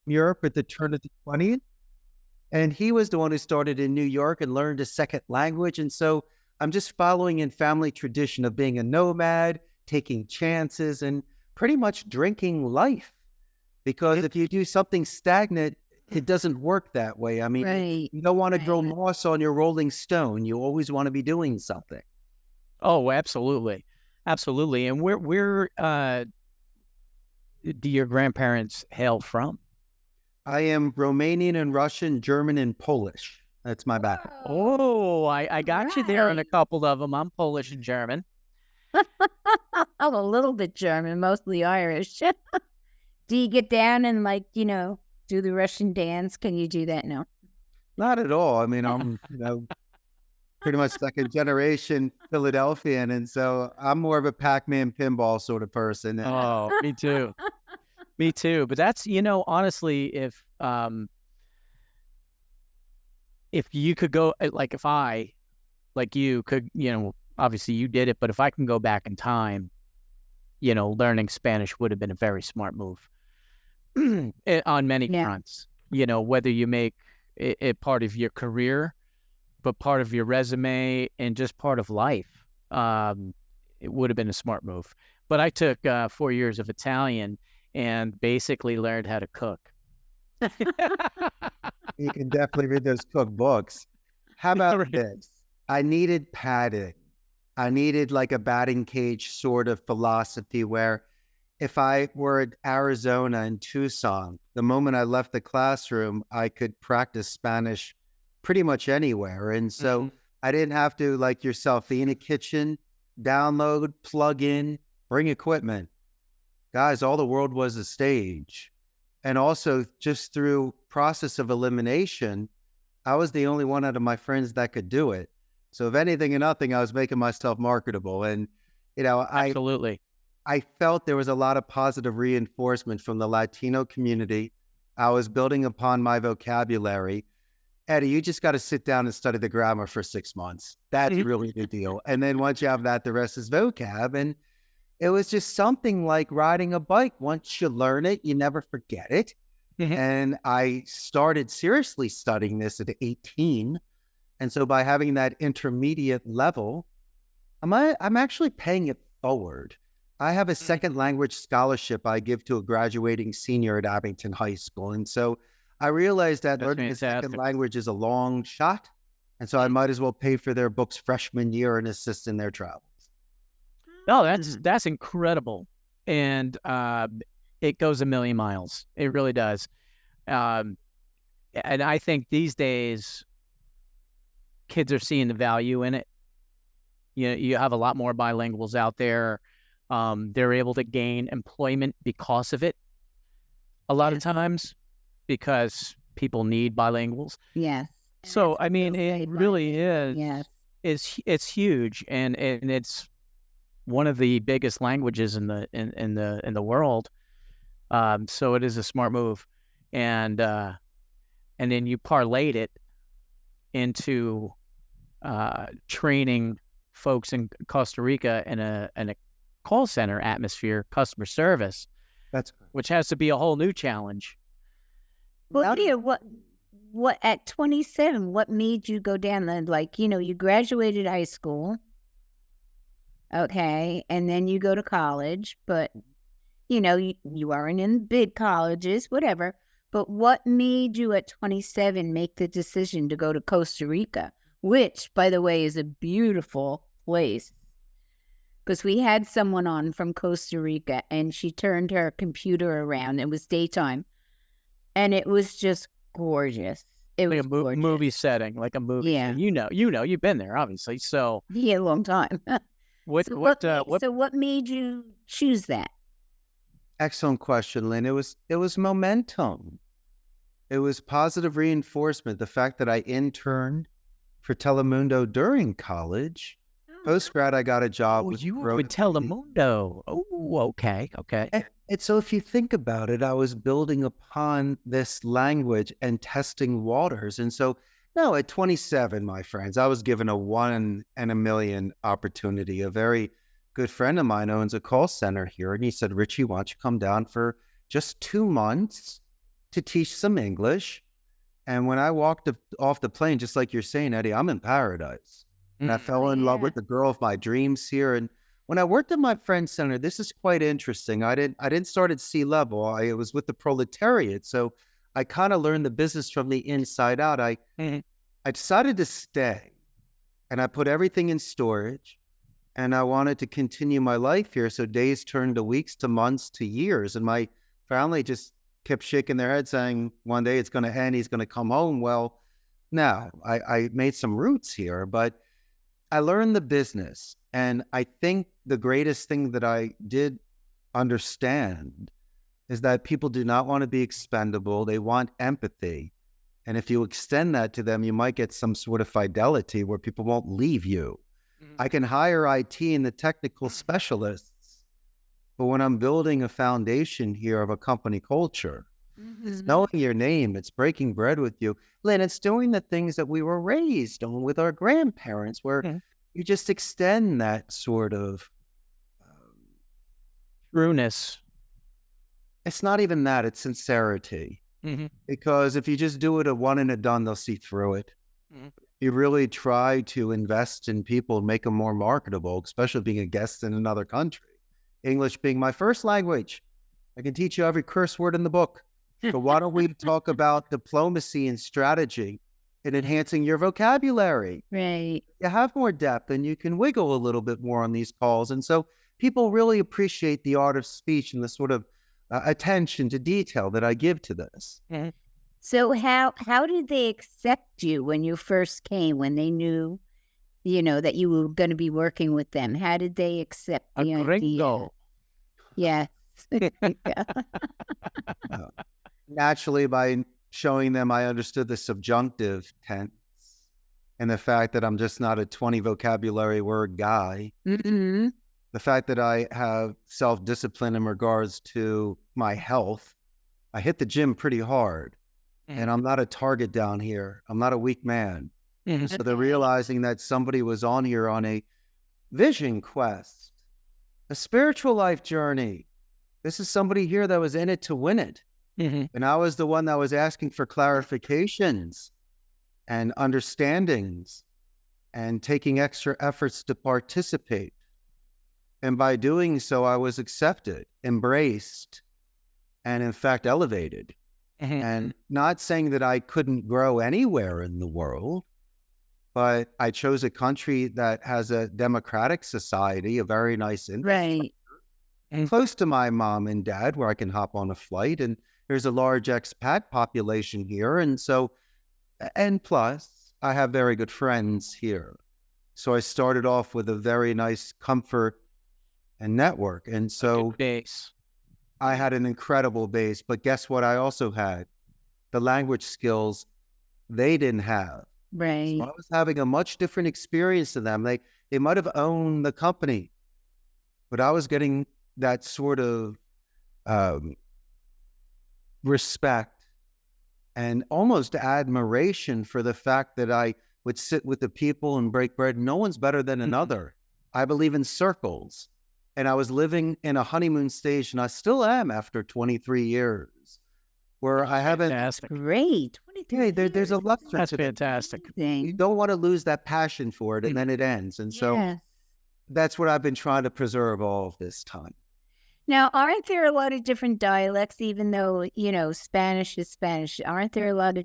Europe at the turn of the 20th. And he was the one who started in New York and learned a second language. And so I'm just following in family tradition of being a nomad, taking chances, and pretty much drinking life. Because if you do something stagnant, it doesn't work that way. I mean, Right. you don't want to grow moss on your rolling stone. You always want to be doing something. Oh, absolutely. Absolutely. And where do your grandparents hail from? I am Romanian and Russian, German and Polish. That's my background. Oh, I got you there on a couple of them. I'm Polish and German. I'm a little bit German, mostly Irish. Do you get down and do the Russian dance? Can you do that now? Not at all. I mean, I'm pretty much second generation Philadelphian, and so I'm more of a Pac-Man pinball sort of person. Oh, me too. Me too. But that's, honestly, if you could go, if I, like you could, obviously you did it, but if I can go back in time, learning Spanish would have been a very smart move on many fronts, whether you make it part of your career, but part of your resume and just part of life. It would have been a smart move. But I took 4 years of Italian and basically learned how to cook. You can definitely read those cookbooks. How about this? I needed padding. I needed like a batting cage sort of philosophy where if I were in Arizona in Tucson, the moment I left the classroom, I could practice Spanish pretty much anywhere. And so I didn't have to, like yourself, be in a kitchen, download, plug in, bring equipment. Guys, all the world was a stage. And also just through process of elimination, I was the only one out of my friends that could do it. So if anything and nothing, I was making myself marketable. And, Absolutely. I felt there was a lot of positive reinforcement from the Latino community. I was building upon my vocabulary. Eddie, you just got to sit down and study the grammar for 6 months. That's really the deal. And then once you have that, the rest is vocab. And it was just something like riding a bike. Once you learn it, you never forget it. And I started seriously studying this at 18. And so by having that intermediate level, I'm actually paying it forward. I have a second language scholarship I give to a graduating senior at Abington High School. And so I realized that learning a second language is a long shot. And so I might as well pay for their books freshman year and assist in their travels. No, that's incredible. And it goes a million miles. It really does. And I think these days, kids are seeing the value in it. You have a lot more bilinguals out there. They're able to gain employment because of it a lot of times because people need bilinguals. Yes. So, I mean, it really is. Yes. It's huge. And it's one of the biggest languages in the world. So it is a smart move. And then you parlayed it into training folks in Costa Rica in a call center atmosphere, customer service. That's great. Which has to be a whole new challenge. Well, yeah, what at 27, what made you go down the, you graduated high school. Okay. And then you go to college, but you aren't in big colleges, whatever. But what made you at 27 make the decision to go to Costa Rica, which, by the way, is a beautiful place? Because we had someone on from Costa Rica and she turned her computer around. It was daytime. And it was just gorgeous. It like was a gorgeous. Movie setting, like a movie. Yeah. You've been there, obviously. So yeah, a long time. So what made you choose that? Excellent question, Lynn. It was momentum. It was positive reinforcement. The fact that I interned for Telemundo during college. Post-grad, I got a job with Telemundo. Oh, okay. And so if you think about it, I was building upon this language and testing waters. And so No, at 27, my friends, I was given a 1 in a million opportunity. A very good friend of mine owns a call center here, and he said, Richie, why don't you come down for just 2 months to teach some English? And when I walked off the plane, just like you're saying, Eddie, I'm in paradise. And I fell in love with the girl of my dreams here. And when I worked at my friend's center, this is quite interesting. I didn't start at sea level. I was with the proletariat. So I kind of learned the business from the inside out. I decided to stay, and I put everything in storage, and I wanted to continue my life here. So days turned to weeks, to months, to years. And my family just kept shaking their head saying, one day it's going to end. He's going to come home. Well, no, I made some roots here, but I learned the business. And I think the greatest thing that I did understand is that people do not want to be expendable. They want empathy. And if you extend that to them, you might get some sort of fidelity where people won't leave you. I can hire IT and the technical specialists, but when I'm building a foundation here of a company culture, it's knowing your name, it's breaking bread with you. Lynn, it's doing the things that we were raised on with our grandparents, where you just extend that sort of trueness. It's not even that, it's sincerity. Because if you just do it a one and a done, they'll see through it. You really try to invest in people and make them more marketable, especially being a guest in another country. English being my first language. I can teach you every curse word in the book. So why don't we talk about diplomacy and strategy and enhancing your vocabulary? Right. You have more depth and you can wiggle a little bit more on these calls. And so people really appreciate the art of speech and the sort of attention to detail that I give to this. So how did they accept you when you first came, when they knew, that you were going to be working with them? How did they accept the idea? Gringo. Yes. Naturally, by showing them I understood the subjunctive tense and the fact that I'm just not a 20 vocabulary word guy. The fact that I have self-discipline in regards to my health. I hit the gym pretty hard, and I'm not a target down here. I'm not a weak man. So they're realizing that somebody was on here on a vision quest, a spiritual life journey. This is somebody here that was in it to win it. And I was the one that was asking for clarifications and understandings and taking extra efforts to participate. And by doing so, I was accepted, embraced, and in fact, elevated. And not saying that I couldn't grow anywhere in the world, but I chose a country that has a democratic society, a very nice infrastructure, Right. and close to my mom and dad, where I can hop on a flight. And there's a large expat population here. And so, and plus, I have very good friends here. So I started off with a very nice comfort and network. And so Base. I had an incredible base, but guess what? I also had the language skills they didn't have. Right. So I was having a much different experience than them. They might have owned the company, but I was getting that sort of respect and almost admiration for the fact that I would sit with the people and break bread. No one's better than another. I believe in circles. And I was living in a honeymoon stage, and I still am after 23 years, where I haven't. Fantastic. Great. 23 There's a years. luxury. That's to that. fantastic. You Amazing. don't want to lose that passion for it, and then it ends. And so Yes. that's what I've been trying to preserve all of this time. Now, aren't there a lot of different dialects, even though, Spanish is Spanish? Aren't there a lot of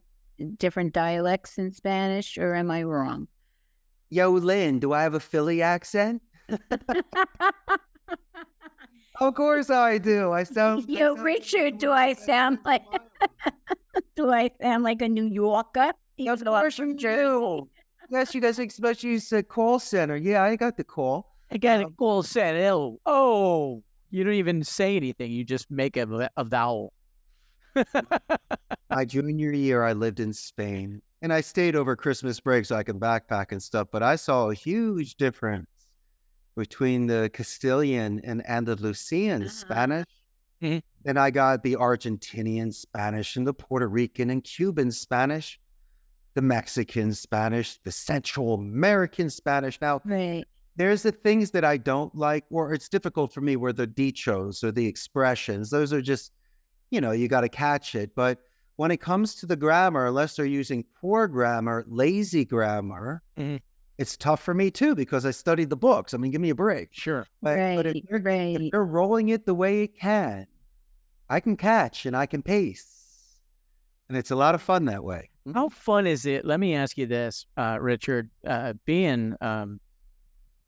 different dialects in Spanish, or am I wrong? Yo, Lynn, do I have a Philly accent? Of course I do. I sound. Yo, Richard, do I sound like a New Yorker? Of course you do. Yes, you guys, especially use the call center. Yeah, I got the call. I got a call set. Oh, you don't even say anything. You just make a vowel. My junior year, I lived in Spain, and I stayed over Christmas break so I could backpack and stuff. But I saw a huge difference between the Castilian and Andalusian Spanish. Then I got the Argentinian Spanish and the Puerto Rican and Cuban Spanish. the Mexican Spanish, the Central American Spanish. Now, Right. there's the things that I don't like, or it's difficult for me, where the dichos or the expressions, those are just, you got to catch it. But when it comes to the grammar, unless they're using poor grammar, lazy grammar, it's tough for me too, because I studied the books. I mean, give me a break. Sure. But if they're rolling it the way it can, I can catch and I can pace. And it's a lot of fun that way. How fun is it? Let me ask you this, Richard, being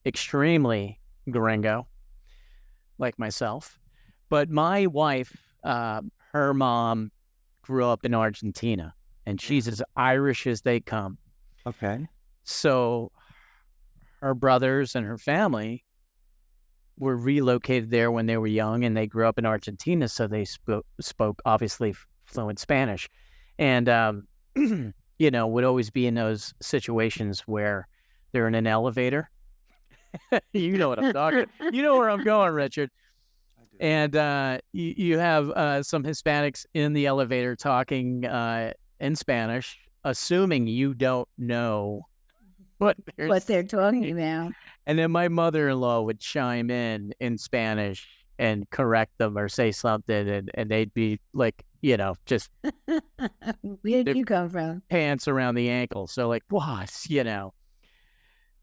extremely gringo, like myself, but my wife, her mom grew up in Argentina, and she's as Irish as they come. Okay. So her brothers and her family were relocated there when they were young, and they grew up in Argentina, so they spoke obviously fluent Spanish. And, would always be in those situations where they're in an elevator. You know what I'm talking. You know where I'm going, Richard. And you have some Hispanics in the elevator talking in Spanish, assuming you don't know what they're talking about. And then my mother-in-law would chime in Spanish and correct them or say something, and they'd be like, just where'd you come from? Pants around the ankle. So like, what,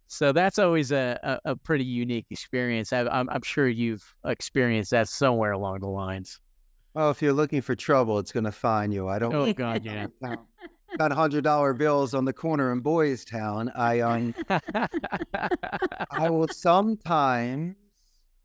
So that's always a pretty unique experience. I'm sure you've experienced that somewhere along the lines. Well, if you're looking for trouble, it's going to find you. I don't. Oh God, yeah. Got $100 bills on the corner in Boys Town. I will sometimes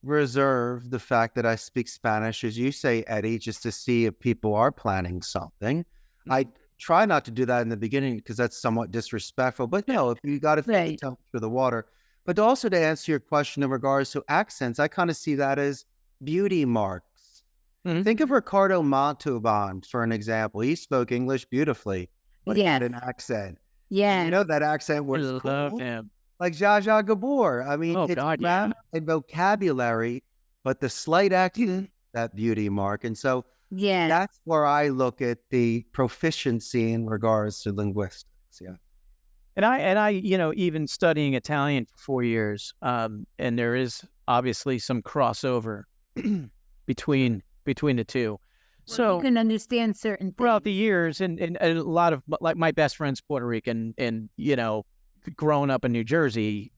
reserve the fact that I speak Spanish, as you say, Eddie, just to see if people are planning something. I try not to do that in the beginning because that's somewhat disrespectful. But no, if you got to feel the temperature of the water. But also to answer your question in regards to accents, I kind of see that as beauty marks. Think of Ricardo Montalban, for an example. He spoke English beautifully, but he had an accent. Yeah. That accent was I love him. Like Zsa Zsa Gabor. I mean, it's grammar and vocabulary, but the slight accent, that beauty mark. And so that's where I look at the proficiency in regards to linguistics. Yeah. And I, even studying Italian for 4 years, and there is obviously some crossover between the two. Well, so you can understand certain things. Throughout the years, and a lot of, like, my best friend's Puerto Rican, and growing up in New Jersey,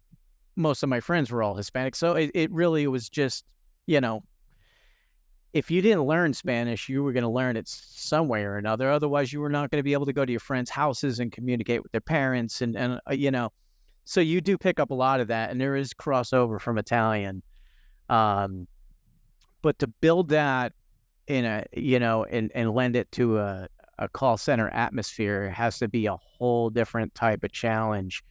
most of my friends were all Hispanic. So it really was just, if you didn't learn Spanish, you were going to learn it some way or another. Otherwise, you were not going to be able to go to your friends' houses and communicate with their parents. And so you do pick up a lot of that, and there is crossover from Italian. But to build that in a, and lend it to a call center atmosphere, it has to be a whole different type of challenge.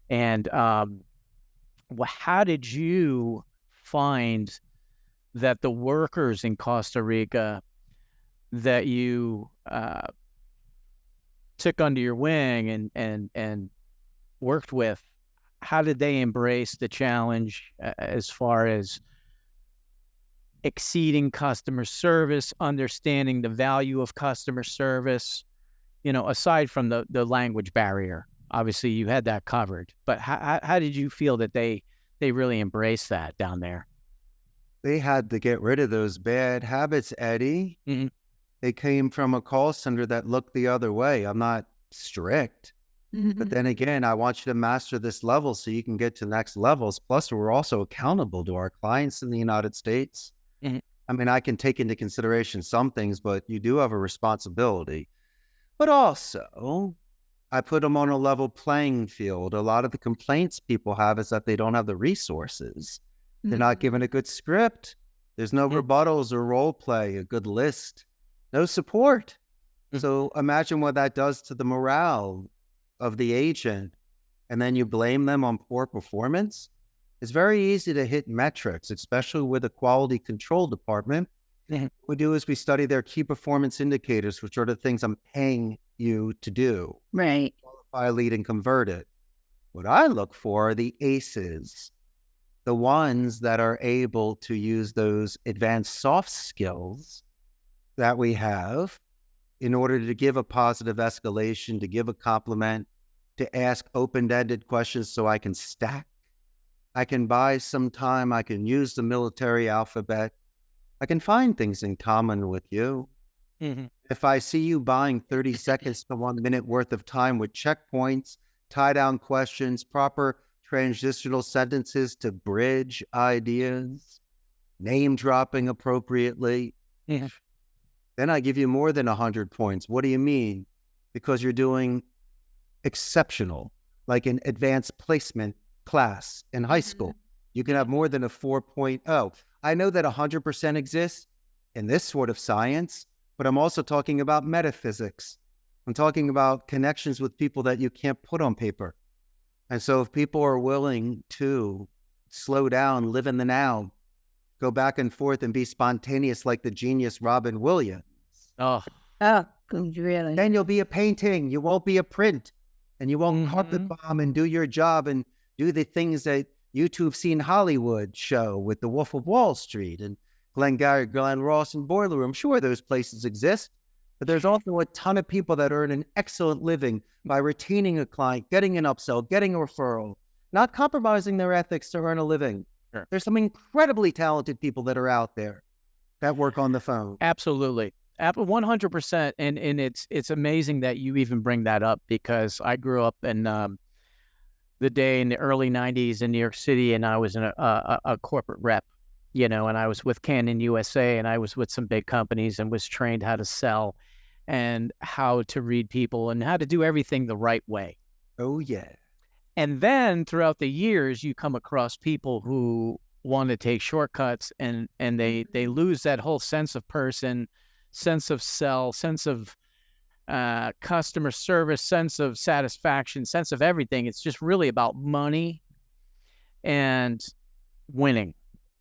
And how did you find that the workers in Costa Rica that you took under your wing and worked with, how did they embrace the challenge as far as exceeding customer service, understanding the value of customer service, aside from the language barrier? Obviously you had that covered, but how did you feel that they really embraced that down there? They had to get rid of those bad habits, Eddie. Mm-hmm. They came from a call center that looked the other way. I'm not strict, but then again, I want you to master this level so you can get to next levels. Plus, we're also accountable to our clients in the United States. Mm-hmm. I mean, I can take into consideration some things, but you do have a responsibility. But also, I put them on a level playing field. A lot of the complaints people have is that they don't have the resources. They're not given a good script. There's no rebuttals or role play, a good list, no support. So imagine what that does to the morale of the agent. And then you blame them on poor performance. It's very easy to hit metrics, especially with a quality control department. What we do is we study their key performance indicators, which are the things I'm paying you to do. Right. Qualify a lead and convert it. What I look for are the ACEs, the ones that are able to use those advanced soft skills that we have in order to give a positive escalation, to give a compliment, to ask open-ended questions so I can stack. I can buy some time. I can use the military alphabet. I can find things in common with you. Mm-hmm. If I see you buying 30 seconds to 1 minute worth of time with checkpoints, tie-down questions, proper transitional sentences to bridge ideas, name dropping appropriately, Mm-hmm. then I give you more than 100 points. What do you mean? Because you're doing exceptional, like an advanced placement class in high school. You can have more than a 4.0. I know that 100% exists in this sort of science, but I'm also talking about metaphysics. I'm talking about connections with people that you can't put on paper. And so if people are willing to slow down, live in the now, go back and forth and be spontaneous like the genius Robin Williams, Oh, Really? then you'll be a painting. You won't be a print. And you won't carpet bomb and do your job and do the things that YouTube's Seen Hollywood show with the Wolf of Wall Street and Glengarry, Glenn Ross, and Boiler Room. Sure, those places exist, but there's also a ton of people that earn an excellent living by retaining a client, getting an upsell, getting a referral, not compromising their ethics to earn a living. Sure. There's some incredibly talented people that are out there that work on the phone. absolutely. 100%. And it's amazing that you even bring that up, because I grew up in the day in the early 90s in New York City, and I was in a corporate rep, and I was with Canon USA, and I was with some big companies and was trained how to sell and how to read people and how to do everything the right way. Oh, yeah. And then throughout the years, you come across people who want to take shortcuts, and they lose that whole sense of person, sense of sell, sense of customer service, sense of satisfaction, sense of everything. It's just really about money and winning.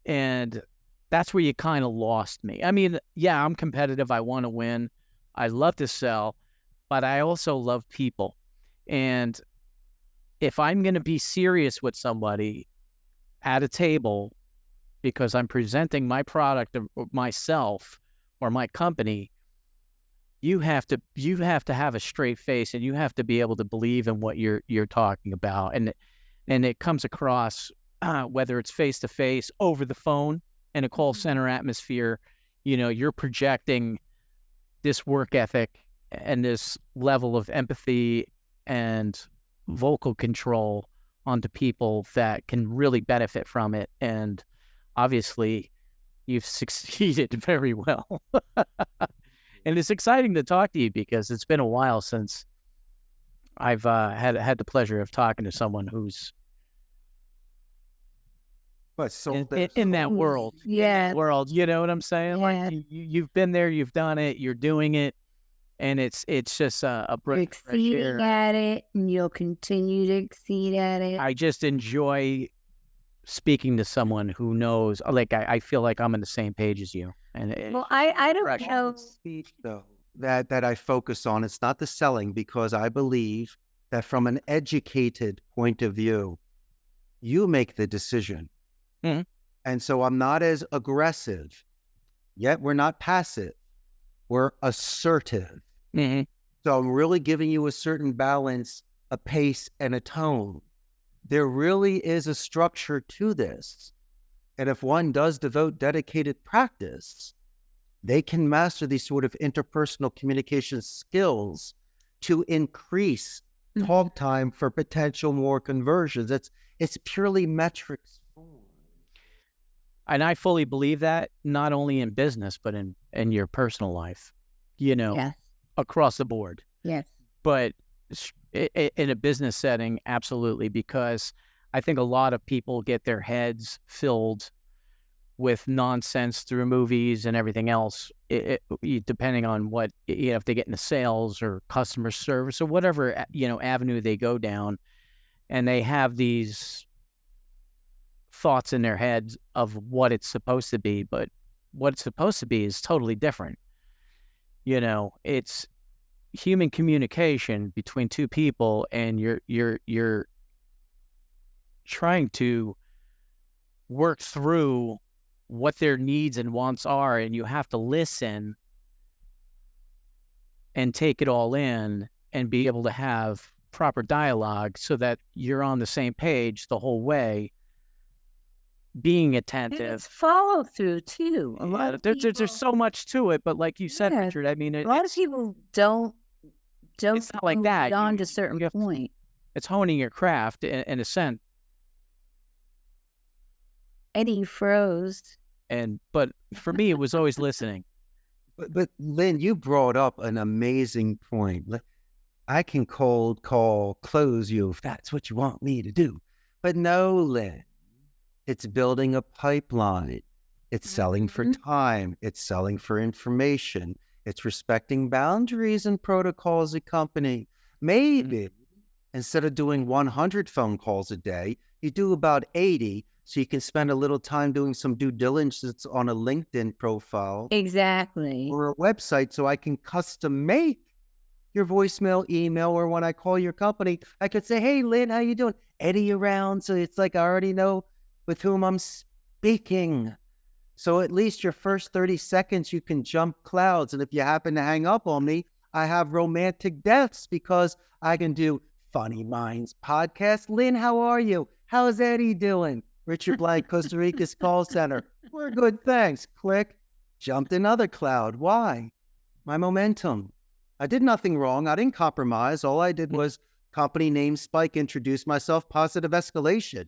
And that's where you kind of lost me. I mean, yeah, I'm competitive. I want to win. I love to sell, but I also love people. And if I'm going to be serious with somebody at a table because I'm presenting my product or myself or my company, you have to have a straight face, and you have to be able to believe in what you're talking about. And it comes across whether it's face to face, over the phone, in a call center atmosphere. You're projecting this work ethic and this level of empathy and vocal control onto people that can really benefit from it. And obviously, you've succeeded very well. And it's exciting to talk to you, because it's been a while since I've had the pleasure of talking to someone who's in that world. Yeah. World, you know what I'm saying? Yeah. Like you've been there, you've done it, you're doing it, and it's just a breath of fresh air. Exceeding at it, and you'll continue to exceed at it. I just enjoy speaking to someone who knows. Like I feel like I'm on the same page as you. And Well, I don't fresh. know. Speech, though, that I focus on, it's not the selling, because I believe that from an educated point of view, you make the decision. Mhm. And so I'm not as aggressive, yet we're not passive. We're assertive. Mhm. So I'm really giving you a certain balance, a pace, and a tone. There really is a structure to this. And if one does devote dedicated practice, they can master these sort of interpersonal communication skills to increase talk time for potential more conversions. It's purely metrics. And I fully believe that, not only in business, but in your personal life, Yes. across the board. Yes. But in a business setting, absolutely, because I think a lot of people get their heads filled with nonsense through movies and everything else, depending on what, if they get into sales or customer service or whatever, avenue they go down, and they have these thoughts in their heads of what it's supposed to be, but what it's supposed to be is totally different. It's human communication between two people, and you're trying to work through what their needs and wants are, and you have to listen and take it all in and be able to have proper dialogue so that you're on the same page the whole way, being And attentive. it's follow through too. A lot of people, There's so much to it, but like you said, Yeah, Richard, I mean, a lot of people don't it's not like go that. beyond a certain you have to- point. it's honing your craft in a sense. Eddie froze. But for me, it was always listening. But Lynn, you brought up an amazing point. I can cold call, close you if that's what you want me to do. But no, Lynn, it's building a pipeline. It's selling for time. It's selling for information. It's respecting boundaries and protocols of company. Maybe instead of doing 100 phone calls a day, you do about 80 so you can spend a little time doing some due diligence on a LinkedIn profile. Exactly. Or a website so I can custom make your voicemail, email, or when I call your company, I could say, hey, Lynn, how you doing? Eddie around, so it's like I already know with whom I'm speaking. So at least your first 30 seconds, you can jump clouds. And if you happen to hang up on me, I have romantic deaths because I can do Funny Minds podcast. Lynn, how are you? How's Eddie doing? Richard Blank, Costa Rica's call center. We're good, thanks. Click. Jumped another cloud. Why? My momentum. I did nothing wrong. I didn't compromise. All I did was company name spike, introduce myself, positive escalation.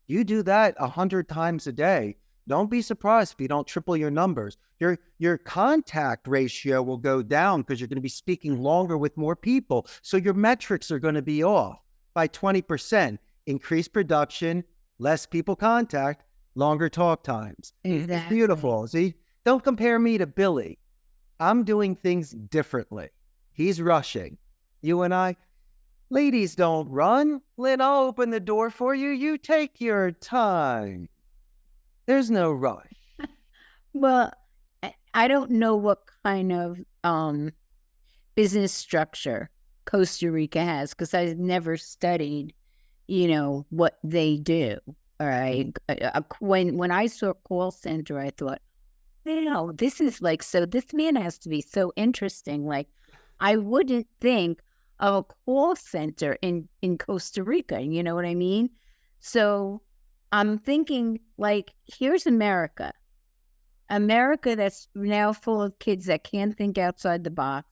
You do that 100 times a day. Don't be surprised if you don't triple your numbers. Your contact ratio will go down because you're going to be speaking longer with more people. So your metrics are going to be off by 20%. Increased production, less people contact, longer talk times. Exactly. It's beautiful. See, don't compare me to Billy. I'm doing things differently. He's rushing. You and I, ladies don't run. Lynn, I'll open the door for you. You take your time. There's no rush. Well, I don't know what kind of business structure Costa Rica has because I've never studied, what they do. All right. When I saw call center, I thought, this is like, so this man has to be so interesting. Like, I wouldn't think of a call center in Costa Rica. You know what I mean? So I'm thinking, like, here's America that's now full of kids that can't think outside the box,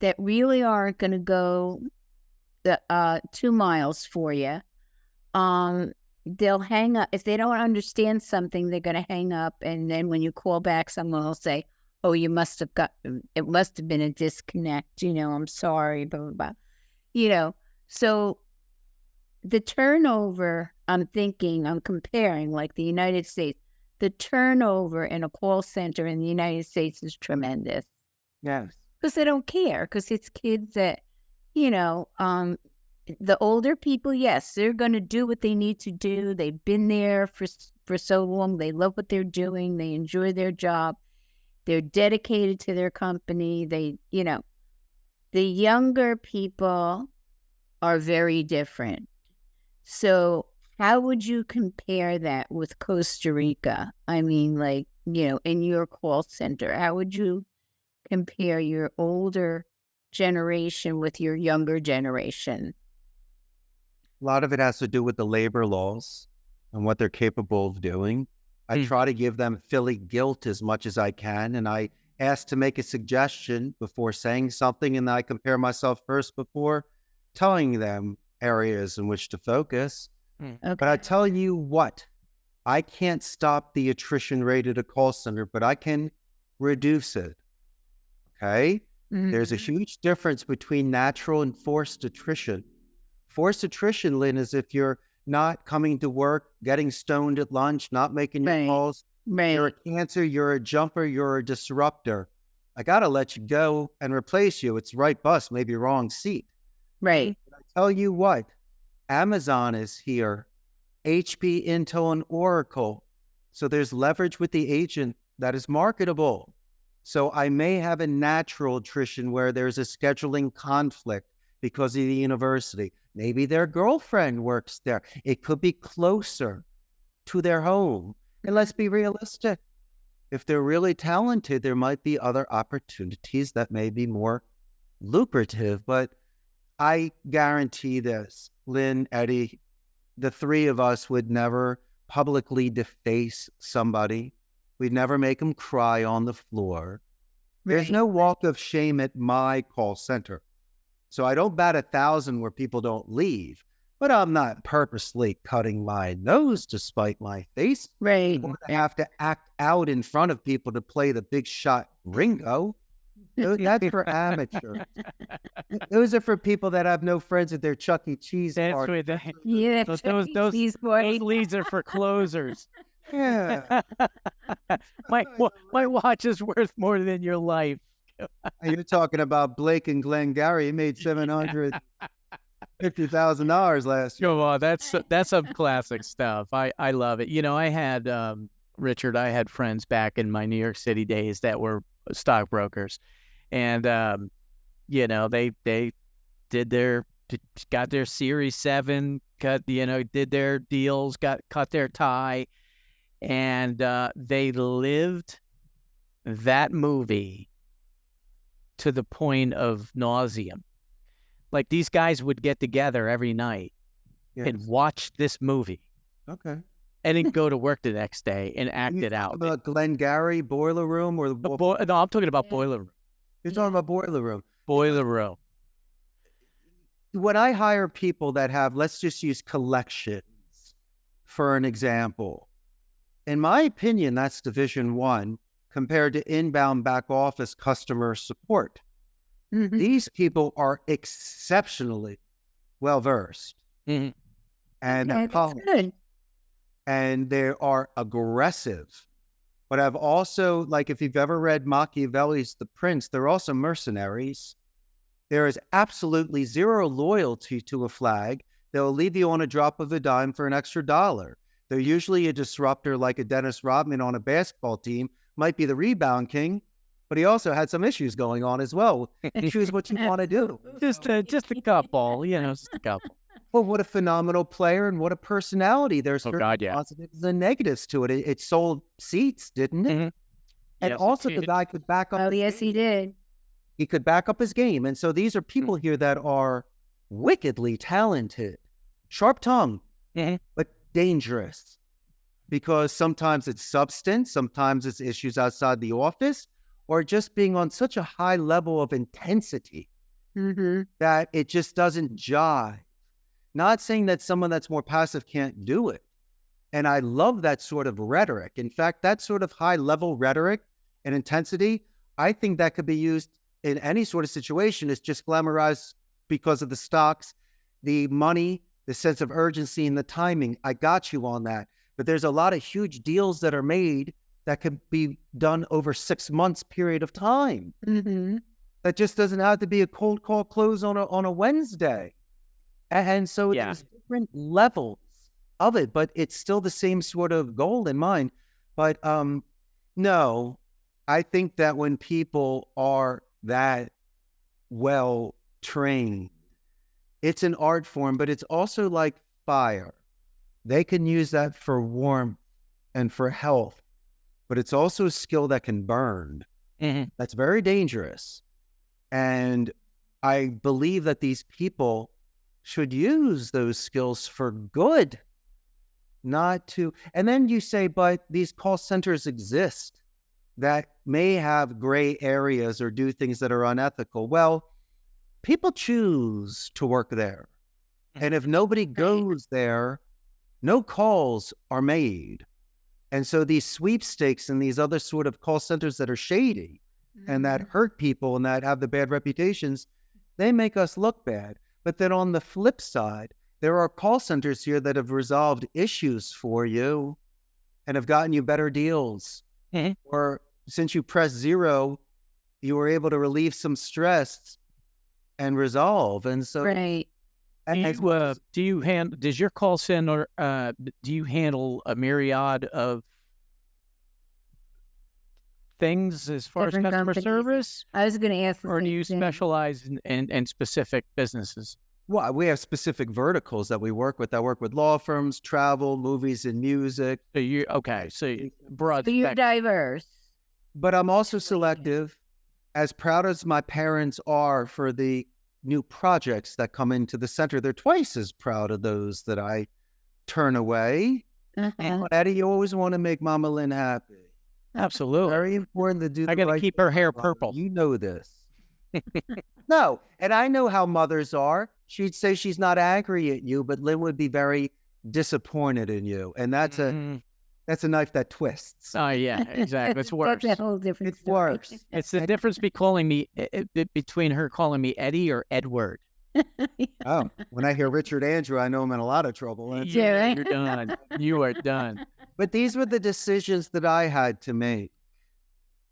that really aren't going to go the 2 miles for you. They'll hang up. If they don't understand something, they're going to hang up. And then when you call back, someone will say, oh, it must have been a disconnect. I'm sorry, blah, blah, blah. So the turnover, I'm comparing like the United States, the turnover in a call center in the United States is tremendous. Yes. Because they don't care, because it's kids that, the older people, yes, they're going to do what they need to do. They've been there for so long. They love what they're doing. They enjoy their job. They're dedicated to their company. The younger people are very different. So how would you compare that with Costa Rica? I mean, like, in your call center, how would you compare your older generation with your younger generation? A lot of it has to do with the labor laws and what they're capable of doing. I try to give them Philly guilt as much as I can, and I ask to make a suggestion before saying something, and I compare myself first before telling them areas in which to focus. Okay. But I tell you what, I can't stop the attrition rate at a call center, but I can reduce it. Okay? There's a huge difference between natural and forced attrition. Forced attrition, Lynn, is if you're not coming to work, getting stoned at lunch, not making your calls. Right. You're a cancer, you're a jumper, you're a disruptor. I got to let you go and replace you. It's right bus, maybe wrong seat. Right. But I tell you what, Amazon is here, HP, Intel, and Oracle. So there's leverage with the agent that is marketable. So I may have a natural attrition where there's a scheduling conflict because of the university. Maybe their girlfriend works there. It could be closer to their home. And let's be realistic. If they're really talented, there might be other opportunities that may be more lucrative. But I guarantee this, Lynn, Eddie, the three of us would never publicly deface somebody. We'd never make them cry on the floor. There's no walk of shame at my call center. So I don't bat 1,000 where people don't leave, but I'm not purposely cutting my nose to spite my face. Right. Or to have to act out in front of people to play the big shot Ringo. That's for amateurs. Those are for people that have no friends at their Chuck E. Cheese party. Yeah, Those leads are for closers. Yeah. my watch is worth more than your life. You're talking about Blake and Glenn Gary. He made $750,000 last year. Come on, that's some classic stuff. I love it. You know, I had Richard. I had friends back in my New York City days that were stockbrokers, and you know, they got their Series 7, did their deals, cut their tie, and they lived that movie to the point of nauseum. Like, these guys would get together every night and watch this movie. Okay. And then go to work the next day and act it out. About Glenn Gary, Boiler Room, or no, I'm talking about Boiler Room. You're talking about Boiler Room. Boiler Room. When I hire people that have, let's just use collections for an example. In my opinion, that's Division 1 compared to inbound back office customer support. Mm-hmm. These people are exceptionally well-versed. Mm-hmm. And that's good. And they are aggressive. But I've also, like, if you've ever read Machiavelli's The Prince, they're also mercenaries. There is absolutely zero loyalty to a flag. They'll leave you on a drop of a dime for an extra $1. They're usually a disruptor, like a Dennis Rodman on a basketball team, might be the rebound king, but he also had some issues going on as well. Choose what you want to do. Just a couple, just a couple. Well, what a phenomenal player and what a personality. There's positives and negatives to it. It sold seats, didn't it? Mm-hmm. And yes, also the guy could back up. Oh, yes, he did. He could back up his game. And so these are people here that are wickedly talented, sharp tongue, but dangerous. Because sometimes it's substance, sometimes it's issues outside the office, or just being on such a high level of intensity that it just doesn't jive. Not saying that someone that's more passive can't do it. And I love that sort of rhetoric. In fact, that sort of high-level rhetoric and intensity, I think that could be used in any sort of situation. It's just glamorized because of the stocks, the money, the sense of urgency, and the timing. I got you on that. But there's a lot of huge deals that are made that could be done over 6 months period of time. That just doesn't have to be a cold call close on a Wednesday. And so there's different levels of it, but it's still the same sort of goal in mind. But no, I think that when people are that well trained, it's an art form, but it's also like fire. They can use that for warmth and for health, but it's also a skill that can burn. That's very dangerous. And I believe that these people should use those skills for good, not to. And then you say, but these call centers exist that may have gray areas or do things that are unethical. Well, people choose to work there. And if nobody goes there, no calls are made. And so these sweepstakes and these other sort of call centers that are shady and that hurt people and that have the bad reputations, they make us look bad. But then on the flip side, there are call centers here that have resolved issues for you and have gotten you better deals. Or since you pressed 0, you were able to relieve some stress and resolve. And so, does your call center, do you handle a myriad of things as far as customer service? I was going to ask, or do you specialize in specific businesses? Well, we have specific verticals that we work with. I work with law firms, travel, movies, and music. So you're broad. So you're diverse. But I'm also selective. As proud as my parents are for the new projects that come into the center, they're twice as proud of those that I turn away. And Eddie, you always want to make Mama Lynn happy. Absolutely. Very important to do. I got to keep her hair purple. You know this. No, and I know how mothers are. She'd say she's not angry at you, but Lynn would be very disappointed in you, and that's a knife that twists. Oh yeah, exactly. It's worse. That's a whole different It's story. worse. It's the difference between her calling me Eddie or Edward. Oh, when I hear Richard Andrew, I know I'm in a lot of trouble. Yeah, right? You're done. You are done. But these were the decisions that I had to make.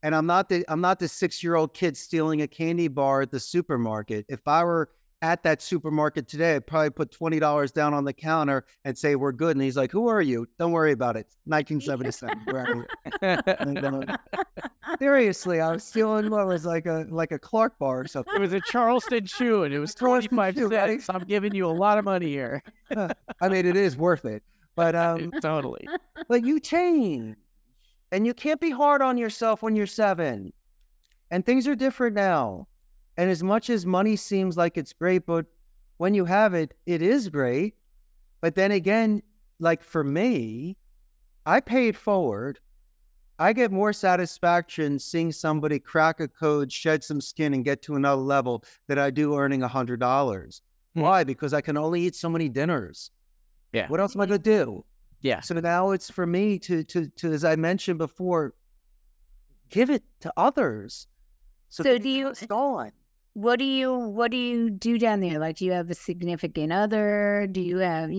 And I'm not the 6-year-old kid stealing a candy bar at the supermarket. If I were at that supermarket today, I'd probably put $20 down on the counter and say, we're good. And he's like, who are you? Don't worry about it. 1977. Seriously, I was stealing what was like a Clark bar or something. It was a Charleston shoe, and it was 25 cents. I'm giving you a lot of money here. I mean, it is worth it. But Totally. But you change. And you can't be hard on yourself when you're 7. And things are different now. And as much as money seems like it's great, but when you have it, it is great. But then again, like for me, I paid forward. I get more satisfaction seeing somebody crack a code, shed some skin, and get to another level than I do earning $100. Why? Because I can only eat so many dinners. Yeah. What else am I going to do? Yeah. So now it's for me to, as I mentioned before, give it to others. So do you? It's gone. What do you do down there? Like, do you have a significant other? Do you have,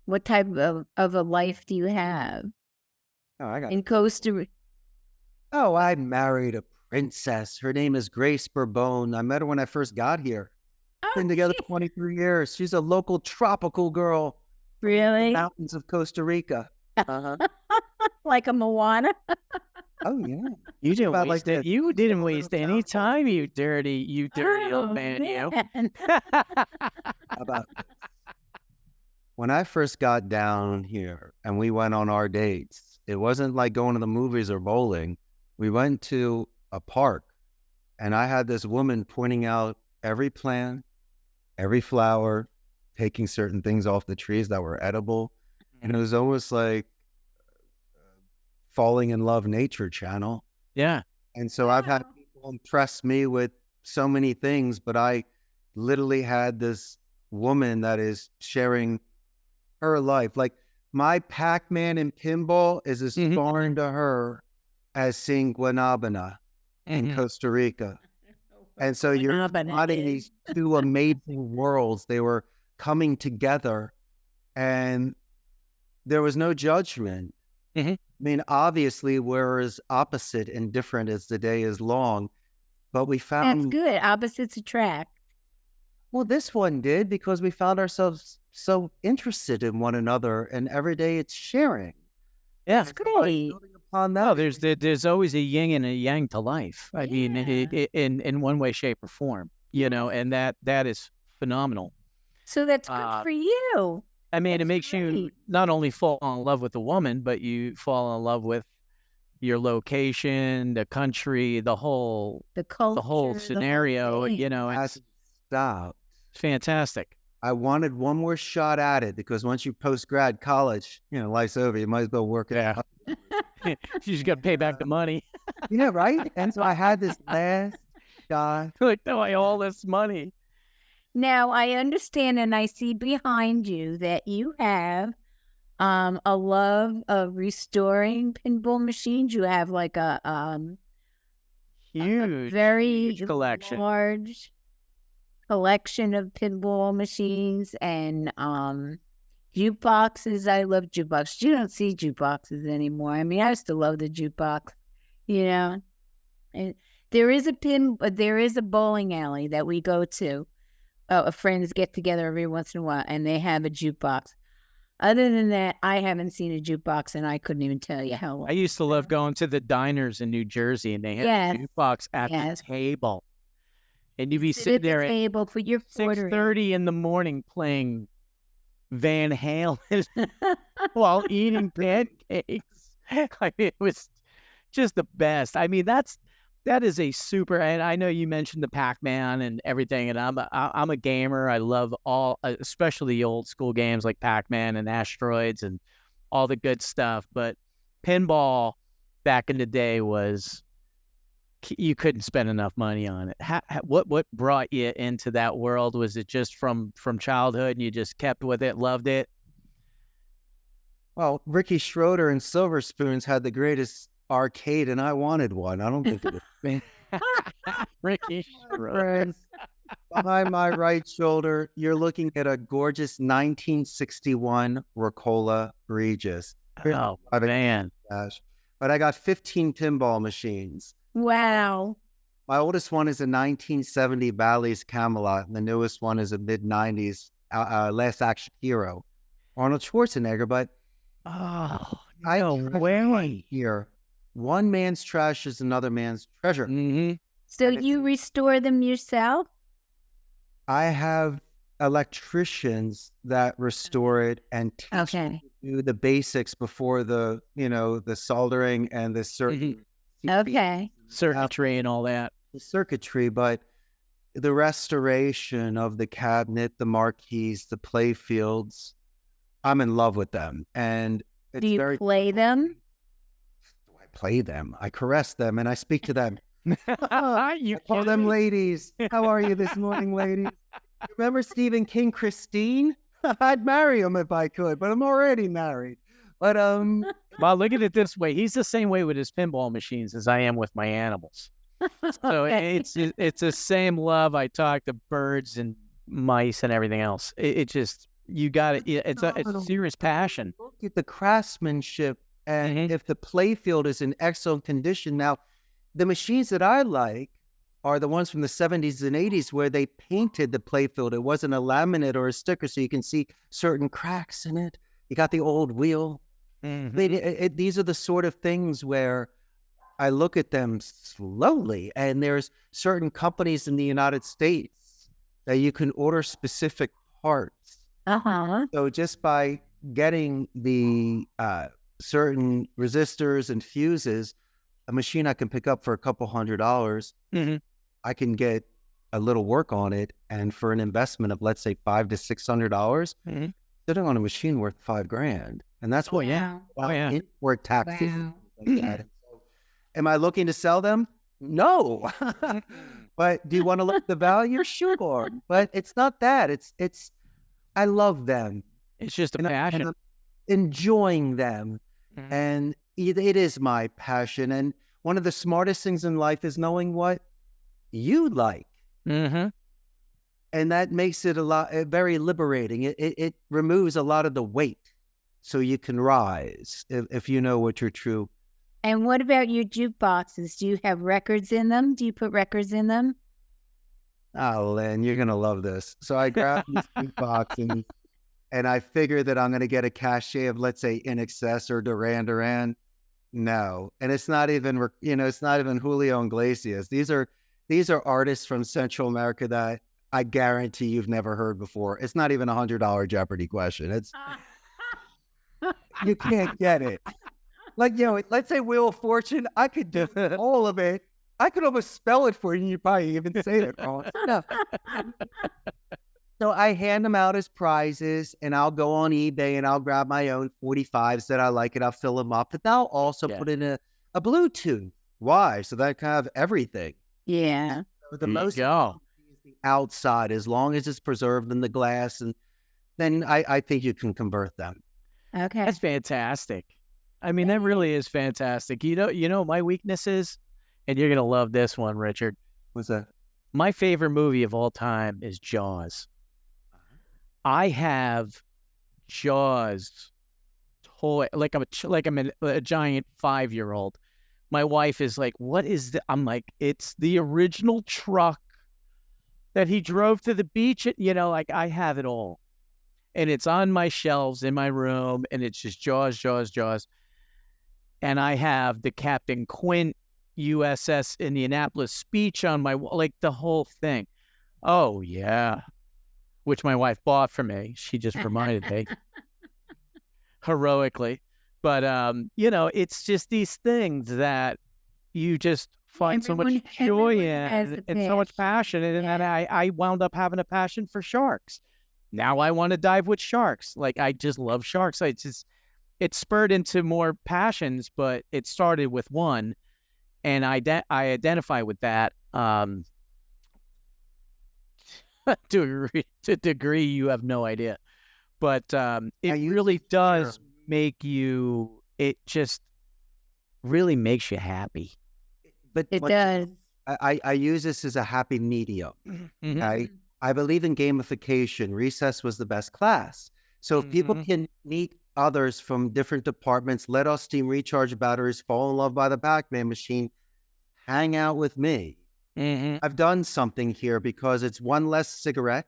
what type of a life do you have in Costa Rica? Oh, I married a princess. Her name is Grace Bourbon. I met her when I first got here. Been together 23 years. She's a local tropical girl. Really? The mountains of Costa Rica. Like a Moana? Oh yeah. You didn't About waste like it. this. You didn't waste any time, you dirty old man. You. How about this? When I first got down here and we went on our dates, it wasn't like going to the movies or bowling. We went to a park, and I had this woman pointing out every plant, every flower, taking certain things off the trees that were edible. And it was almost like falling in love nature channel. Yeah. And so I've had people impress me with so many things, but I literally had this woman that is sharing her life. Like my Pac-Man in pinball is as foreign to her as seeing Guanabana in Costa Rica. And so you're combining these two amazing worlds. They were coming together, and there was no judgment. I mean, obviously, we're as opposite and different as the day is long, but we found... That's good. Opposites attract. Well, this one did, because we found ourselves so interested in one another, and every day it's sharing. Yeah. That's great. Upon that, No, there's always a yin and a yang to life. I mean, in one way, shape, or form, and that is phenomenal. So that's good for you. I mean, That's it makes you great. not only fall in love with the woman, but you fall in love with your location, the country, the whole culture, the whole scenario, thing. and hasn't stopped. it's fantastic. I wanted one more shot at it, because once you post-grad college, life's over. You might as well work it out. You just got to pay back the money. Yeah, right? And so I had this last shot. Like, no, I all this money. Now, I understand, and I see behind you that you have a love of restoring pinball machines. You have like a Huge, very huge collection. large collection of pinball machines and jukeboxes. I love jukeboxes. You don't see jukeboxes anymore. I mean, I used to love the jukebox, And there is a bowling alley that we go to. Friends get together every once in a while, and they have a jukebox. Other than that, I haven't seen a jukebox, and I couldn't even tell you how long. I used to love going to the diners in New Jersey, and they had a jukebox at the table, and you'd be sitting there at table for your 6:30 in the morning playing Van Halen while eating pancakes. I mean, it was just the best. I mean, that's That is a super, and I know you mentioned the Pac-Man and everything, and I'm a gamer. I love all, especially the old school games like Pac-Man and Asteroids and all the good stuff. But pinball back in the day was, you couldn't spend enough money on it. What brought you into that world? Was it just from childhood and you just kept with it, loved it? Well, Ricky Schroeder and Silver Spoons had the greatest arcade, and I wanted one. I don't think it was. Ricky Schroeder. Friends, behind my right shoulder, you're looking at a gorgeous 1961 Rockola Regis. Oh, man. Gosh. But I got 15 pinball machines. Wow. My oldest one is a 1970 Bally's Camelot, and the newest one is a mid-90s Last Action Hero, Arnold Schwarzenegger. But oh, no way. Here, one man's trash is another man's treasure. Mm-hmm. So you restore them yourself? I have electricians that restore it and teach you the basics before the soldering and the certain circuitry and all that. The circuitry, but the restoration of the cabinet, the marquees, the play fields, I'm in love with them. And it's do you play them? I play them. I caress them and I speak to them. You I call them ladies. How are you this morning, ladies? Remember Stephen King, Christine? I'd marry him if I could, but I'm already married. But well, look at it this way. He's the same way with his pinball machines as I am with my animals. So it's the same love. I talk to birds and mice and everything else. It just, you got it. It's a serious passion. Look at the craftsmanship, and if the play field is in excellent condition. Now, the machines that I like are the ones from the 70s and 80s where they painted the play field. It wasn't a laminate or a sticker, so you can see certain cracks in it. You got the old wheel. These are the sort of things where I look at them slowly, and there's certain companies in the United States that you can order specific parts. So just by getting the certain resistors and fuses, a machine I can pick up for a couple $100, I can get a little work on it, and for an investment of, let's say, $500 to $600, sitting on a machine worth $5,000, and that's what import taxes. Like that. So, am I looking to sell them? No. But do you want to look at the value? Sure. But it's not that. It's I love them. It's just a passion. I'm enjoying them, and it is my passion. And one of the smartest things in life is knowing what you like. And that makes it very liberating. It removes a lot of the weight, so you can rise if you know what you're true. And what about your jukeboxes? Do you have records in them? Do you put records in them? Oh, Lynn, you're going to love this. So I grabbed these jukeboxes, and I figured that I'm going to get a cachet of, let's say, In Excess or Duran Duran. No. And it's not even, it's not even Julio Iglesias. These are artists from Central America that I guarantee you've never heard before. It's not even $100 Jeopardy question. It's, you can't get it. Like, let's say Wheel of Fortune. I could do all of it. I could almost spell it for you, and you'd probably even say it wrong. No. So I hand them out as prizes, and I'll go on eBay and I'll grab my own 45s that I like, and I'll fill them up. But I'll also put in a Bluetooth. Why? So that I can have everything. Yeah. So the most is the outside, as long as it's preserved in the glass, and then I think you can convert them. Okay. That's fantastic. I mean, that really is fantastic. You know my weakness is, and you're gonna love this one, Richard. What's that? My favorite movie of all time is Jaws. I have Jaws toy, like I'm a giant 5-year-old. My wife is like, "What is that?" I'm like, "It's the original truck that he drove to the beach." Like I have it all, and it's on my shelves in my room, and it's just Jaws, Jaws, Jaws. And I have the Captain Quint USS Indianapolis speech on my wall, like the whole thing. Oh, yeah. Which my wife bought for me. She just reminded me heroically. But, it's just these things that you just find so much joy in and so much passion. And then I wound up having a passion for sharks. Now I want to dive with sharks. Like, I just love sharks. It spurred into more passions, but it started with one. And I identify with that to a degree you have no idea. But it really does make you, it just really makes you happy. But It does. I use this as a happy medium. Okay? I believe in gamification. Recess was the best class. So if people can meet others from different departments, let off steam, recharge batteries, fall in love by the Pac-Man machine, hang out with me. I've done something here because it's one less cigarette,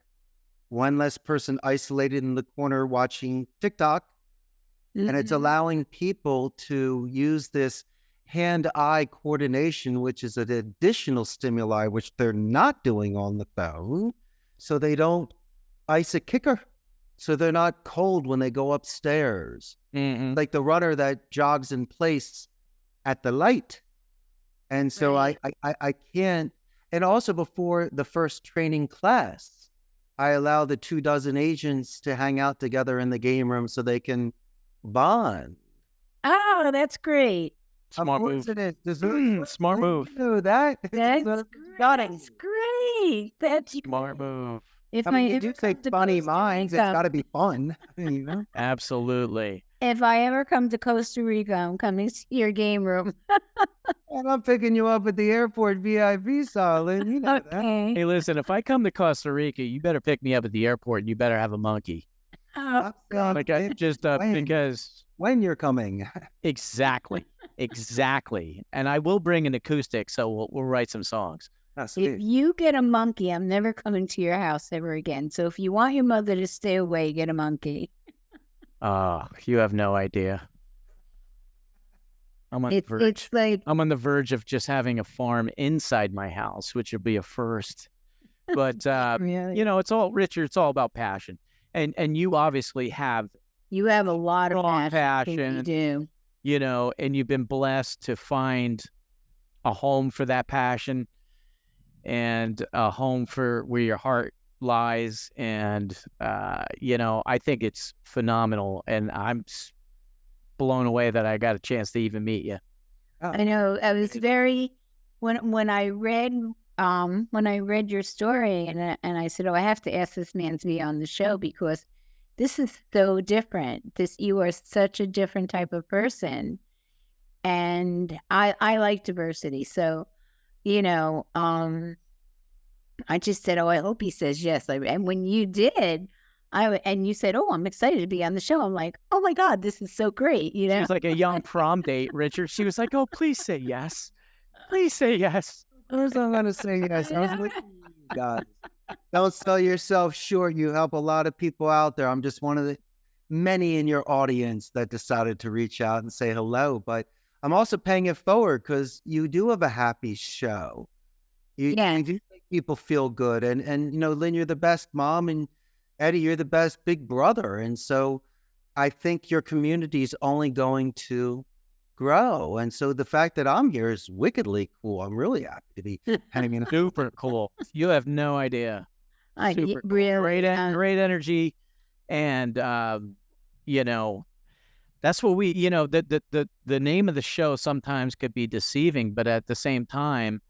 one less person isolated in the corner watching TikTok, and it's allowing people to use this hand-eye coordination, which is an additional stimuli, which they're not doing on the phone, so they don't ice a kicker, so they're not cold when they go upstairs. Like the runner that jogs in place at the light. And so I can't, and also before the first training class, I allow the 24 agents to hang out together in the game room so they can bond. Oh, that's great. Smart move. Smart move. That's That's great. That's Smart move. If I mean, you ever do come take to funny Costa minds. It's Rica- got to be fun, you know? Absolutely. If I ever come to Costa Rica, I'm coming to your game room. And I'm picking you up at the airport VIP, Solid. You know that. Okay. Hey, listen, if I come to Costa Rica, you better pick me up at the airport and you better have a monkey. Oh, Like, I just, because When you're coming. exactly. And I will bring an acoustic, so we'll write some songs. That's if you get a monkey, I'm never coming to your house ever again. So if you want your mother to stay away, get a monkey. Oh, you have no idea. I'm on the verge. It's like, I'm on the verge of just having a farm inside my house, which would be a first. But really, you know, it's all, Richard, it's all about passion. And you obviously have, you have a lot of strong passion. passion. You do. you know, and you've been blessed to find a home for that passion and a home for where your heart lies. And, you know, I think it's phenomenal. And I'm blown away that I got a chance to even meet you. I know. I was very when I read your story and I said, oh, I have to ask this man to be on the show because this is so different. You are such a different type of person, and I like diversity. So, you know, I just said, oh, I hope he says yes. And when you did, and you said, oh, I'm excited to be on the show. I'm like, oh my God, this is so great. You know, She was like a young prom date, Richard. She was like, oh, please say yes. Please say yes. Of course I'm going to say yes. I was like, God, don't sell yourself short. You help a lot of people out there. I'm just one of the many in your audience that decided to reach out and say hello. But I'm also paying it forward because you do have a happy show. You do make people feel good. And you know, Lynn, you're the best mom, and Eddie, you're the best big brother. And so I think your community is only going to grow. And so the fact that I'm here is wickedly cool. I'm really happy to be hanging out. Super cool. You have no idea. Super cool. really Great energy. And, you know, that's what we, you know, the name of the show sometimes could be deceiving, but at the same time,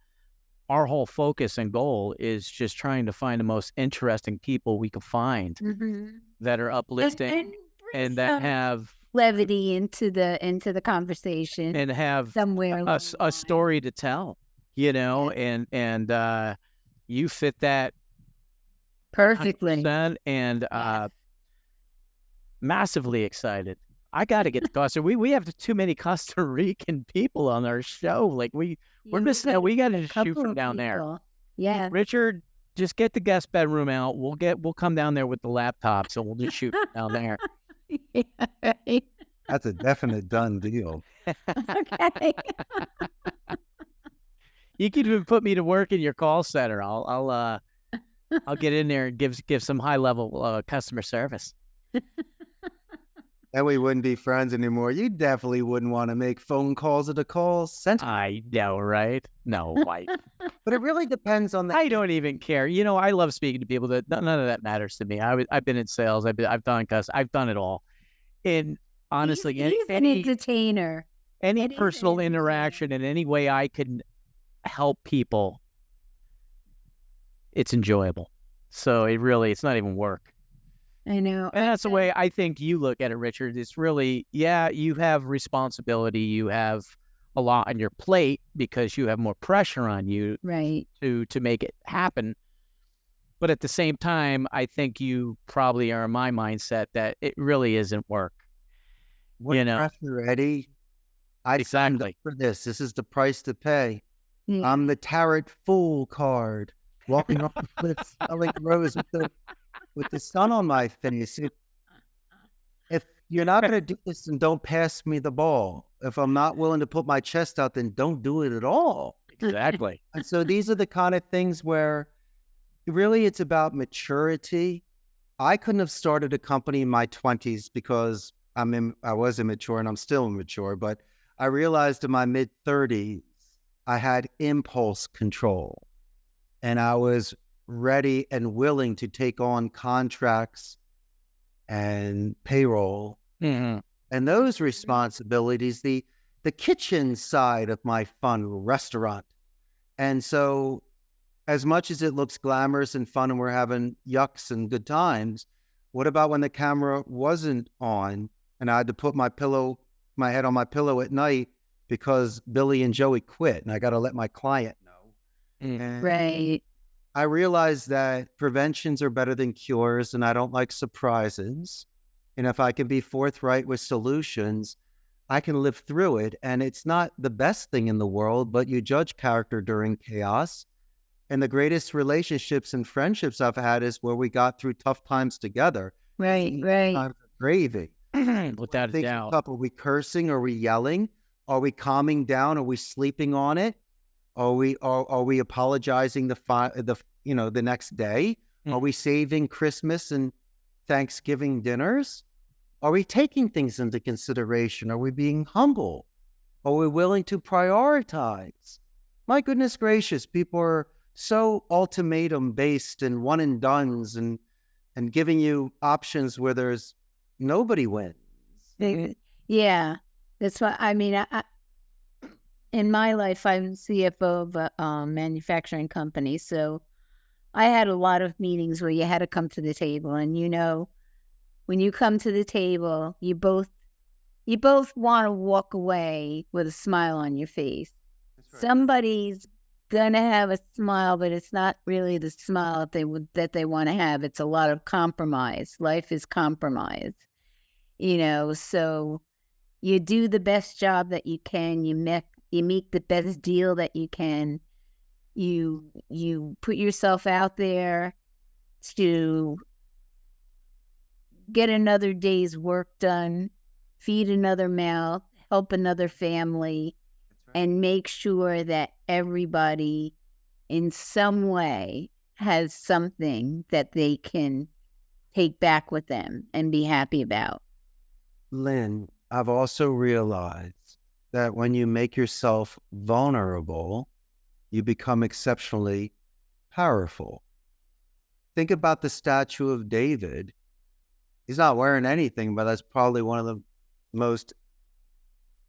our whole focus and goal is just trying to find the most interesting people we can find that are uplifting and that have levity into the conversation and have somewhere a story to tell, you know, and you fit that perfectly. 100%, and massively excited. I got to get to Costa. We have too many Costa Rican people on our show. Like we're missing out. We got to shoot from down there. Yeah, Richard, just get the guest bedroom out. We'll come down there with the laptops and we'll just shoot from down there. That's a definite done deal. Okay. You could even put me to work in your call center. I'll get in there and give some high level customer service. And we wouldn't be friends anymore. You definitely wouldn't want to make phone calls at a call center. I know, right? No, why? But it really depends on the. I don't even care. You know, I love speaking to people. That none of that matters to me. I've been in sales. I've done I've done it all. And honestly, he's an entertainer. Any personal interaction in any way I can help people, it's enjoyable. So it's not even work. I know. And that's the way I think you look at it, Richard. It's really, yeah, you have responsibility. You have a lot on your plate because you have more pressure on you right. to make it happen. But at the same time, I think you probably are in my mindset that it really isn't work. What pressure, Eddie? I signed up for this. This is the price to pay. Yeah. I'm the Tarot Fool card, walking off the cliff, selling rose with the sun on my face. If you're not going to do this, then don't pass me the ball. If I'm not willing to put my chest out, then don't do it at all. Exactly. And so these are the kind of things where really it's about maturity. I couldn't have started a company in my 20s because I was immature and I'm still immature, but I realized in my mid-30s, I had impulse control and I was ready and willing to take on contracts and payroll and those responsibilities, the kitchen side of my fun restaurant. And so as much as it looks glamorous and fun and we're having yucks and good times, what about when the camera wasn't on and I had to put my head on my pillow at night because Billy and Joey quit and I got to let my client know. Right. I realized that preventions are better than cures and I don't like surprises. And if I can be forthright with solutions, I can live through it. And it's not the best thing in the world, but you judge character during chaos. And the greatest relationships and friendships I've had is where we got through tough times together. Right, right. Times of gravy. Without a doubt. Are we cursing? Are we yelling? Are we calming down? Are we sleeping on it? Are we apologizing the next day? Are we saving Christmas and Thanksgiving dinners? Are we taking things into consideration? Are we being humble? Are we willing to prioritize? My goodness gracious, people are so ultimatum based and one and dones and giving you options where there's nobody wins. Yeah, that's why. I mean, I in my life, I'm CFO of a manufacturing company, so I had a lot of meetings where you had to come to the table, and when you come to the table, you both want to walk away with a smile on your face. Right. Somebody's gonna have a smile, but it's not really the smile that they want to have. It's a lot of compromise. Life is compromise, so you do the best job that you can. You meet the best deal that you can. You put yourself out there to get another day's work done, feed another mouth, help another family, and make sure that everybody in some way has something that they can take back with them and be happy about. Lynn, I've also realized that when you make yourself vulnerable, you become exceptionally powerful. Think about the statue of David. He's not wearing anything, but that's probably one of the most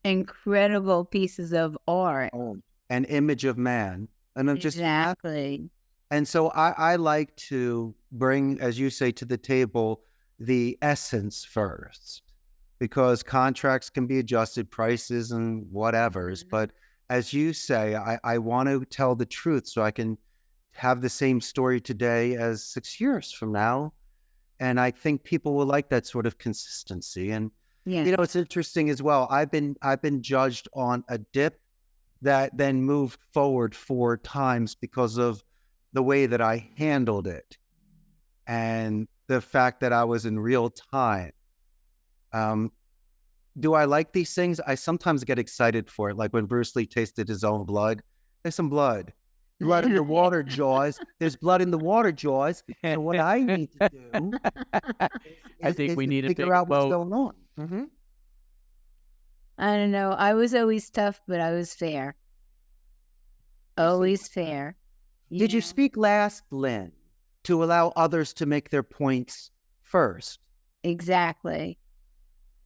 incredible pieces of art. An image of man. And I'm exactly. And so I like to bring, as you say, to the table, the essence first, because contracts can be adjusted, prices and whatevers. But as you say, I want to tell the truth so I can have the same story today as 6 years from now. And I think people will like that sort of consistency. And, it's interesting as well. I've been judged on a dip that then moved forward 4 times because of the way that I handled it and the fact that I was in real time. Do I like these things? I sometimes get excited for it. Like when Bruce Lee tasted his own blood. There's some blood. Blood in the water jaws. There's blood in the water jaws. And what I need to do I think we need to figure out what's going on. Mm-hmm. I don't know. I was always tough, but I was fair. Always fair. Did you speak last, Lynn, to allow others to make their points first? Exactly.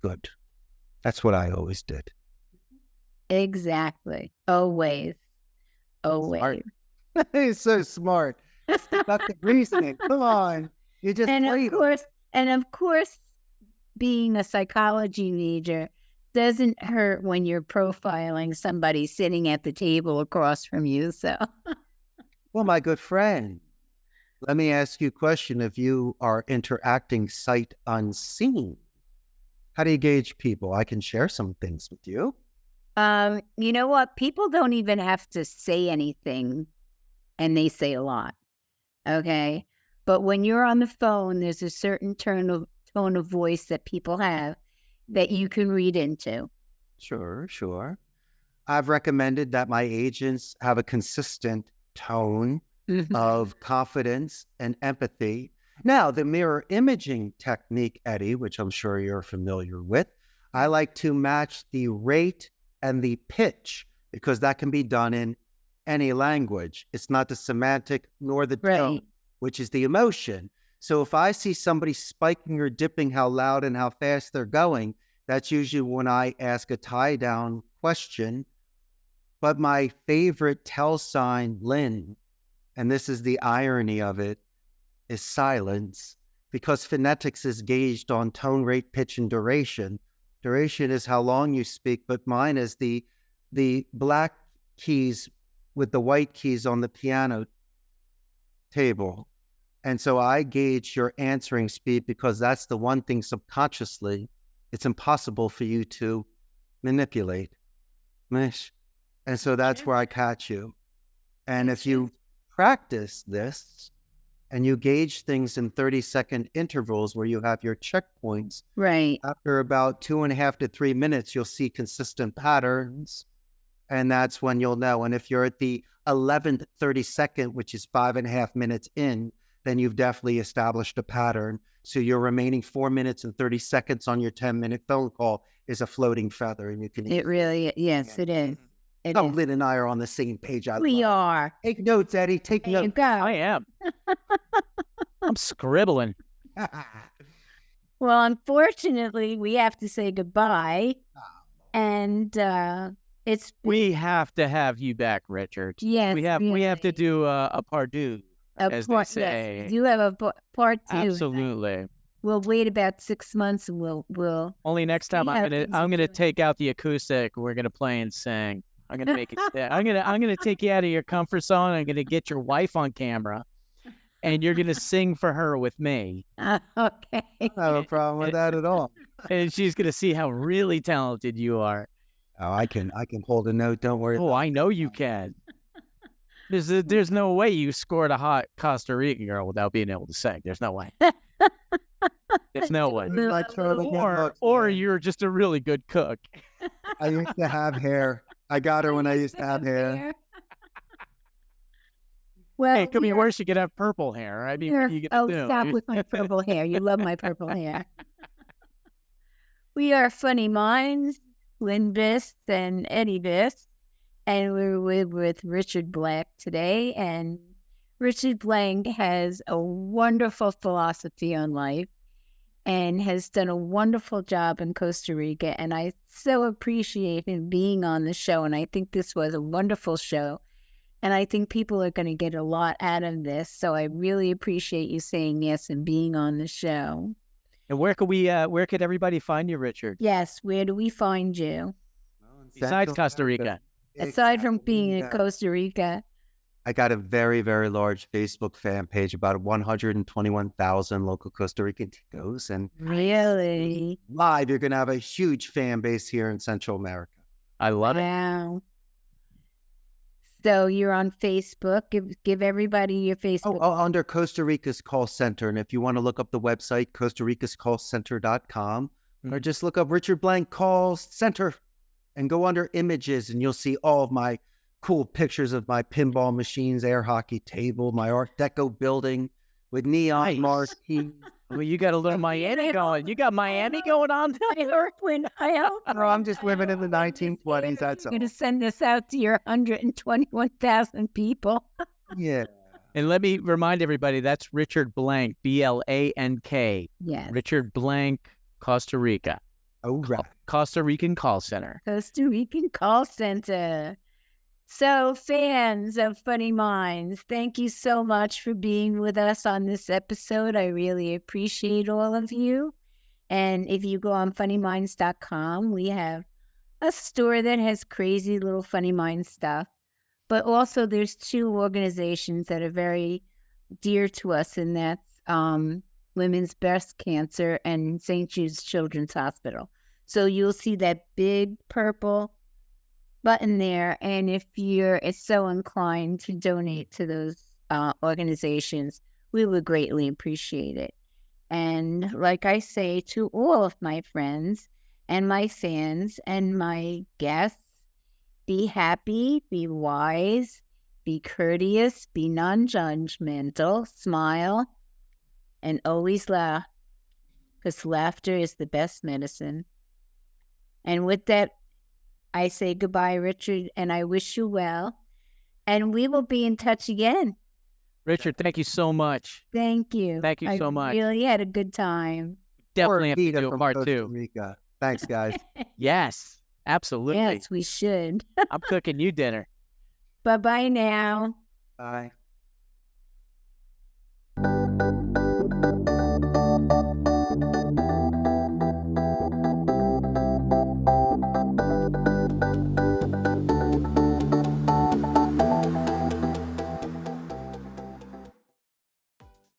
Good. That's what I always did. Exactly. Always. Always. He's so smart. Deductive reasoning. Come on. You just And played of course, being a psychology major doesn't hurt when you're profiling somebody sitting at the table across from you. So, Well, my good friend, let me ask you a question. If you are interacting sight unseen, how do you gauge people? I can share some things with you. you know what? People don't even have to say anything, and they say a lot. Okay. But when you're on the phone, there's a certain tone of voice that people have that you can read into. Sure. I've recommended that my agents have a consistent tone of confidence and empathy. Now, the mirror imaging technique, Eddie, which I'm sure you're familiar with, I like to match the rate and the pitch because that can be done in any language. It's not the semantic nor the tone, which is the emotion. So if I see somebody spiking or dipping how loud and how fast they're going, that's usually when I ask a tie-down question. But my favorite tell sign, Lynn, and this is the irony of it, is silence, because phonetics is gauged on tone, rate, pitch, and duration. Duration is how long you speak, but mine is the black keys with the white keys on the piano table. And so I gauge your answering speed because that's the one thing subconsciously it's impossible for you to manipulate. And so that's where I catch you. And if you practice this and you gauge things in 30-second intervals where you have your checkpoints, right? After about 2.5 to 3 minutes, you'll see consistent patterns. And that's when you'll know. And if you're at the 11th 30-second, which is 5.5 minutes in, then you've definitely established a pattern. So your remaining 4 minutes and 30 seconds on your 10-minute phone call is a floating feather. And you can. It really, yes, it is. Lynn and I are on the same page. We are. Take notes, Eddie. Take notes. You go. I am. I'm scribbling. Well, unfortunately, we have to say goodbye. And we have to have you back, Richard. Yes, we have to do a part two, as they say. Yes, you have a part two. Absolutely. We'll wait about 6 months, and we'll. Only next time I'm gonna take out the acoustic. We're gonna play and sing. I'm gonna make it. I'm gonna take you out of your comfort zone. I'm gonna get your wife on camera, and you're gonna sing for her with me. Okay. I don't have a problem with that at all. And she's gonna see how really talented you are. Oh, I can hold a note. Don't worry. Oh, I know you can. There's no way you scored a hot Costa Rican girl without being able to sing. There's no way. There's no way. Or you're just a really good cook. I used to have hair. I got her when I used to have hair. Well, hey, it could be worse. You could have purple hair. I mean, stop with my purple hair. You love my purple hair. We are Funny Minds, Lynn Biss and Eddie Biss, and we're with Richard Black today. And Richard Black has a wonderful philosophy on life and has done a wonderful job in Costa Rica. And I so appreciate him being on the show. And I think this was a wonderful show. And I think people are going to get a lot out of this. So I really appreciate you saying yes and being on the show. And where could everybody find you, Richard? Yes, where do we find you? Besides Costa Rica. Aside from being in Costa Rica. I got a very, very large Facebook fan page, about 121,000 local Costa Rican ticos. And really? Live, you're going to have a huge fan base here in Central America. I love it. Wow. So you're on Facebook. Give everybody your Facebook. Under Costa Rica's Call Center. And if you want to look up the website, costaricascallcenter.com, or just look up Richard Black Call Center and go under images, and you'll see all of my cool pictures of my pinball machines, air hockey table, my Art Deco building with neon marquees. Well, you got a little Miami going. You got Miami going on. I hope. No, I'm just living in the 1920s. That's all. You're going to send this out to your 121,000 people. Yeah. And let me remind everybody, that's Richard Blank, Blank. Yes. Richard Blank, Costa Rica. Oh, right. Costa Rican call center. Costa Rican call center. So, fans of Funny Minds, thank you so much for being with us on this episode. I really appreciate all of you. And if you go on funnyminds.com, we have a store that has crazy little Funny Minds stuff. But also there's 2 organizations that are very dear to us, and that's Women's Breast Cancer and St. Jude's Children's Hospital. So you'll see that big purple button there, and if you're so inclined to donate to those organizations, we would greatly appreciate it. And like I say to all of my friends and my fans and my guests, be happy, be wise, be courteous, be non-judgmental, smile, and always laugh, because laughter is the best medicine. And with that, I say goodbye, Richard, and I wish you well. And we will be in touch again. Richard, thank you so much. Thank you. Thank you so much. I really had a good time. Definitely have to Rita do a from part Costa 2. Rica. Thanks, guys. Yes, absolutely. Yes, we should. I'm cooking you dinner. Bye-bye now. Bye.